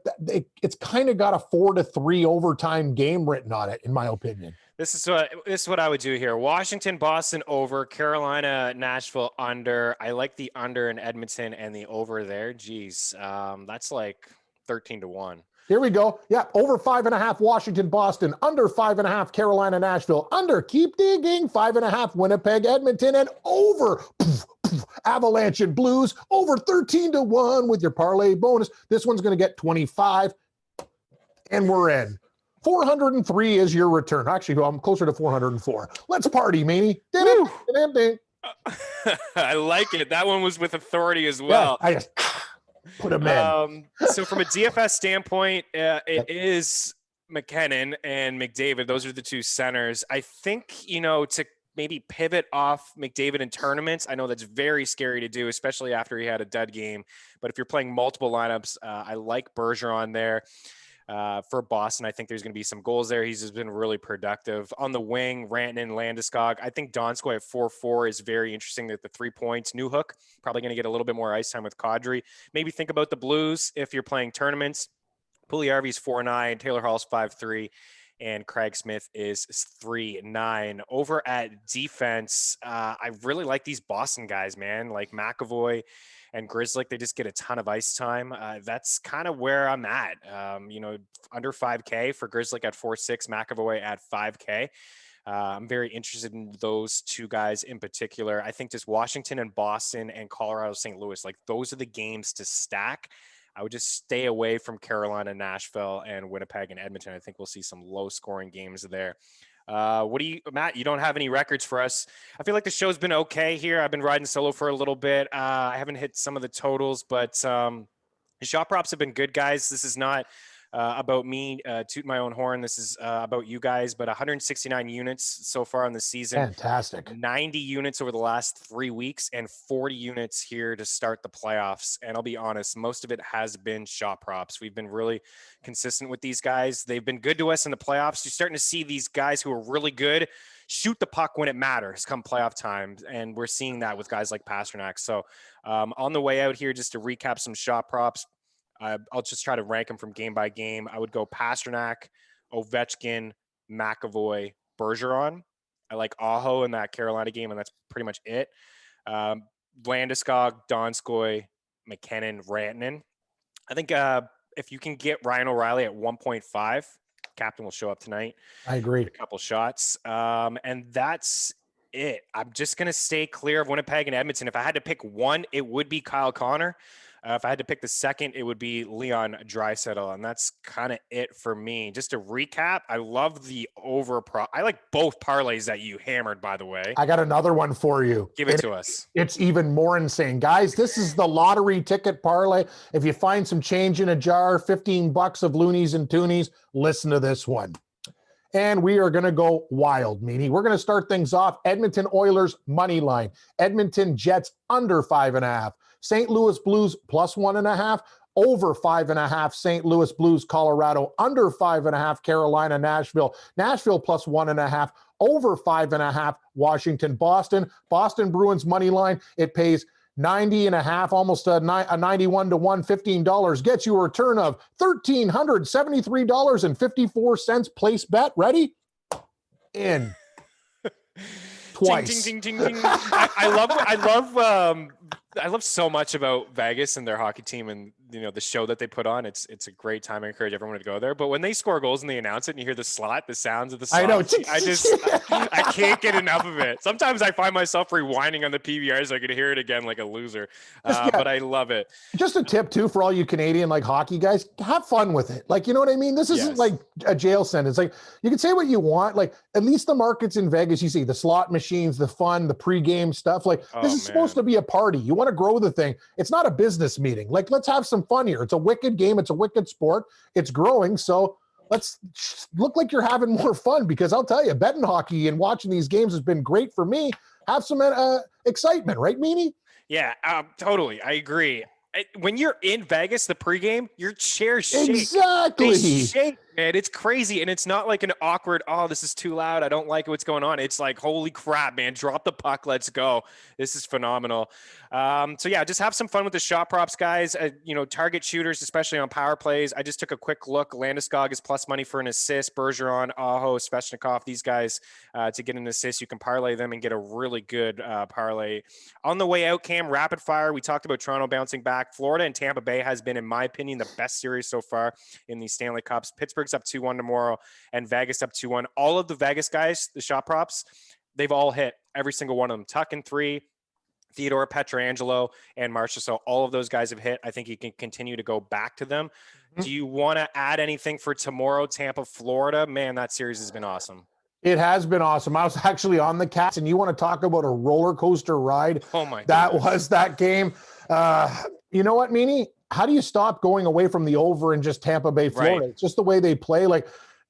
it's kind of got a 4-3 overtime game written on it, in my opinion. This is what I would do here. Washington, Boston over, Carolina, Nashville under. I like the under in Edmonton and the over there. Geez, that's like 13-1. Here we go. Yeah, over 5.5 Washington, Boston, under 5.5 Carolina, Nashville, under, keep digging, 5.5 Winnipeg, Edmonton, and over Avalanche and Blues, over 13-1 with your parlay bonus. This one's going to get 25, and we're in. 403 is your return. Actually, I'm closer to 404. Let's party, Meaney. I like it. That one was with authority as well. Yeah, I just put them in. So from a DFS standpoint, it is McKinnon and McDavid. Those are the two centers. I think, to maybe pivot off McDavid in tournaments. I know that's very scary to do, especially after he had a dud game. But if you're playing multiple lineups, I like Bergeron there. For Boston, I think there's going to be some goals there. He's just been really productive. On the wing, Rantanen, Landeskog. I think Donskoy at 4-4 is very interesting at the 3 points. Newhook, probably going to get a little bit more ice time with Kadri. Maybe think about the Blues if you're playing tournaments. Puljujärvi's 4-9, Taylor Hall's 5-3, and Craig Smith is 3-9. Over at defense, I really like these Boston guys, man, like McAvoy. and Grizzly, they just get a ton of ice time. That's kind of where I'm at. Under 5K for Grizzly at 4.6, McAvoy at 5K. I'm very interested in those two guys in particular. I think just Washington and Boston and Colorado, St. Louis, like those are the games to stack. I would just stay away from Carolina, Nashville, and Winnipeg and Edmonton. I think we'll see some low scoring games there. Matt, you don't have any records for us. I feel like the show's been okay here. I've been riding solo for a little bit. I haven't hit some of the totals, but the shot props have been good, guys. This is not about me toot my own horn. This is about you guys, but 169 units so far on the season. Fantastic. 90 units over the last 3 weeks and 40 units here to start the playoffs. And I'll be honest, most of it has been shot props. We've been really consistent with these guys. They've been good to us in the playoffs. You're starting to see these guys who are really good shoot the puck when it matters come playoff time. And we're seeing that with guys like Pasternak. So on the way out here, just to recap some shot props, I'll just try to rank them from game by game. I would go Pasternak, Ovechkin, McAvoy, Bergeron. I like Aho in that Carolina game, and that's pretty much it. Landeskog, Donskoy, McKinnon, Rantanen. I think if you can get Ryan O'Reilly at 1.5, captain will show up tonight. I agree. A couple shots. And that's it. I'm just going to stay clear of Winnipeg and Edmonton. If I had to pick one, it would be Kyle Connor. If I had to pick the second, it would be Leon Draisaitl, and that's kind of it for me. Just to recap, I love the I like both parlays that you hammered, by the way. I got another one for you. Give it to us. It's even more insane. Guys, this is the lottery ticket parlay. If you find some change in a jar, $15 of loonies and toonies, listen to this one. And we are going to go wild, Meaney. We're going to start things off. Edmonton Oilers money line. Edmonton Jets under 5.5. St. Louis Blues plus 1.5, over 5.5. St. Louis Blues, Colorado, under 5.5. Carolina, Nashville plus 1.5, over 5.5. Washington, Boston. Boston Bruins money line. It pays 90.5, almost a 91 to 1, $15 gets you a return of $1,373.54. Place bet. Ready? In. Twice. Ding, ding, ding, ding, ding. I love so much about Vegas and their hockey team, and the show that they put on. It's a great time. I encourage everyone to go there. But when they score goals and they announce it, and you hear the sounds of the slot, I know. I can't get enough of it. Sometimes I find myself rewinding on the PVR so I can hear it again like a loser. But I love it. Just a tip too for all you Canadian hockey guys: have fun with it. You know what I mean? This isn't like a jail sentence. You can say what you want. At least the markets in Vegas, you see the slot machines, the fun, the pregame stuff. This is supposed to be a party. You want to grow the thing. It's not a business meeting. Let's have some fun here. It's a wicked game. It's a wicked sport. It's growing. So let's look like you're having more fun, because I'll tell you, betting hockey and watching these games has been great for me. Have some excitement, right, Meaney? Yeah, totally. I agree. When you're in Vegas, the pregame, your chairs shake. Exactly. They shake, man. It's crazy. And it's not like an awkward, oh, this is too loud, I don't like what's going on. It's like, holy crap, man. Drop the puck. Let's go. This is phenomenal. So, yeah, just have some fun with the shot props, guys. Target shooters, especially on power plays. I just took a quick look. Landeskog is plus money for an assist. Bergeron, Aho, Svechnikov, these guys to get an assist. You can parlay them and get a really good parlay. On the way out, Cam, rapid fire. We talked about Toronto bouncing back. Florida and Tampa Bay has been, in my opinion, the best series so far in the Stanley Cups. Pittsburgh's up 2-1 tomorrow, and Vegas up 2-1. All of the Vegas guys, the shot props, they've all hit every single one of them. Tuck in 3, Theodore, Petrangelo, and Marcia. So all of those guys have hit. I think you can continue to go back to them. Mm-hmm. Do you want to add anything for tomorrow, Tampa, Florida? Man, that series has been awesome. It has been awesome. I was actually on the Cats, and you want to talk about a roller coaster ride? Oh my! That was that game. You know what, Meaney? How do you stop going away from the over and just Tampa Bay, Florida? Right. It's just the way they play.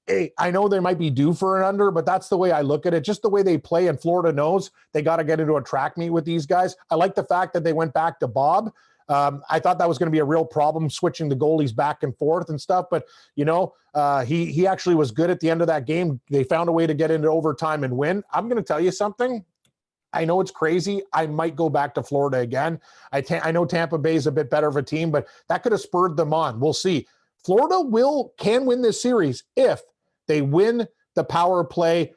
Hey, I know they might be due for an under, but that's the way I look at it. Just the way they play, and Florida knows they got to get into a track meet with these guys. I like the fact that they went back to Bob. I thought that was going to be a real problem, switching the goalies back and forth and stuff. But, he actually was good at the end of that game. They found a way to get into overtime and win. I'm going to tell you something. I know it's crazy. I might go back to Florida again. I know Tampa Bay is a bit better of a team, but that could have spurred them on. We'll see. Florida can win this series if they win the power play.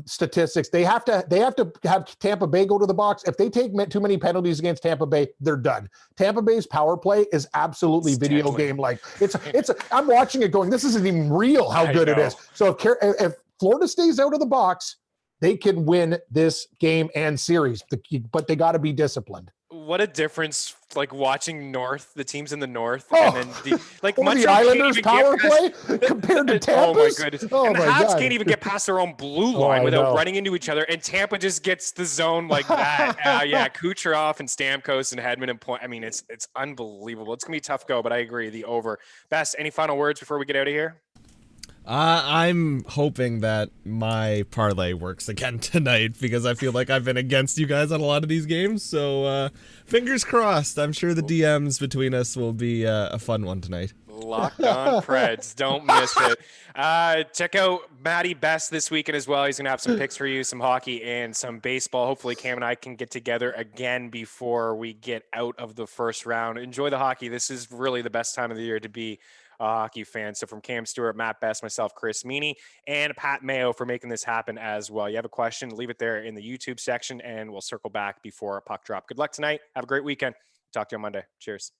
statistics. They have to have Tampa Bay go to the box. If they take too many penalties against Tampa Bay, they're done. Tampa Bay's power play is absolutely video game like. I'm watching it going, this isn't even real how good it is. So if Florida stays out of the box, they can win this game and series, but they got to be disciplined. What a difference, like watching the teams in the North, and then the Islanders power play compared to Tampa. Oh my goodness. And the Habs can't even get past their own blue line without running into each other, and Tampa just gets the zone like that. Kucherov and Stamkos and Hedman and Point. I mean, it's unbelievable. It's going to be a tough go, but I agree, the over. Best, any final words before we get out of here? I'm hoping that my parlay works again tonight because I feel like I've been against you guys on a lot of these games. So fingers crossed. I'm sure the DMs between us will be a fun one tonight. Locked on Preds. Don't miss it. Check out Matty Best this weekend as well. He's going to have some picks for you, some hockey and some baseball. Hopefully Cam and I can get together again before we get out of the first round. Enjoy the hockey. This is really the best time of the year to be a hockey fan. So from Cam Stewart, Matt Best, myself, Chris Meaney, and Pat Mayo for making this happen as well. You have a question, leave it there in the YouTube section, and we'll circle back before a puck drop. Good luck tonight. Have a great weekend. Talk to you on Monday. Cheers.